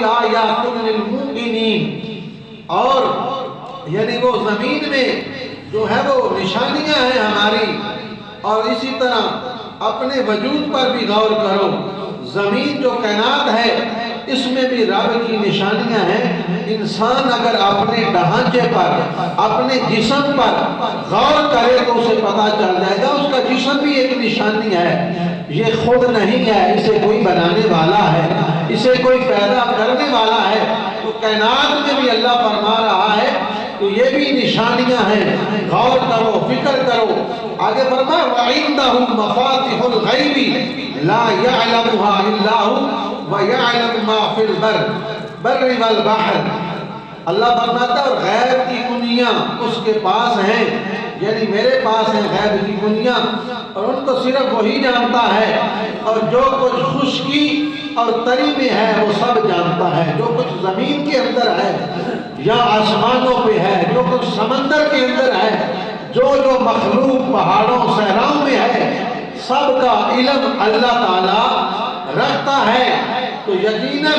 آیات للموقنین، اور یعنی وہ زمین میں جو ہے وہ نشانیاں ہیں ہماری، اور اسی طرح اپنے وجود پر بھی غور کرو، زمین جو کائنات ہے اس میں بھی رب کی نشانیاں ہیں۔ انسان اگر اپنے ڈھانچے پر، اپنے جسم پر غور کرے تو اسے پتہ چل جائے گا اس کا جسم بھی ایک نشانی ہے، یہ خود نہیں ہے، اسے کوئی بنانے والا ہے، اسے کوئی پیدا کرنے والا ہے۔ تو کائنات میں بھی اللہ فرما رہا ہے تو یہ بھی نشانیاں ہیں، غور کرو، فکر کرو۔ آگے فرمایا وَعِندَهُ مَفَاتِحُ الْغَيْبِ لَا يَعْلَمُهَا إِلَّا هُوَ وَيَعْلَمُ مَا فِي الْبَرِّ وَالْبَحْرِ۔ اللہ فرماتا ہے اور غیب کی کنیاں اس کے پاس ہیں، یعنی میرے پاس ہیں غیب کی کنیاں، اور ان کو صرف وہی جانتا ہے، اور جو کچھ خشکی اور تری میں ہے وہ سب جانتا ہے، جو کچھ زمین کے اندر ہے یا آسمانوں پہ ہے، جو کچھ سمندر کے اندر ہے، جو مخلوق پہاڑوں صحراؤں میں ہے، سب کا علم اللہ تعالیٰ رکھتا ہے۔ تو یقیناً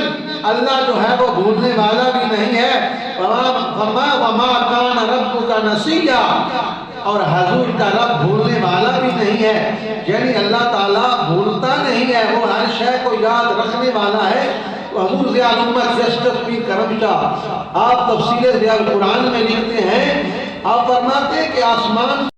اللہ جو ہے وہ بھولنے والا بھی نہیں ہے۔ فرمایا وَمَا كَانَ رَبُّكَ نَسِيًّا، اور حضور کا رب بھولنے والا بھی نہیں ہے، یعنی اللہ تعالیٰ بھولتا نہیں ہے، وہ ہر شے کو یاد رکھنے والا ہے۔ حضور ضیاء الامت جسٹس پیر کرم شاہ آپ تفسیر ضیاء القرآن میں لکھتے ہیں، آپ فرماتے ہیں کہ آسمان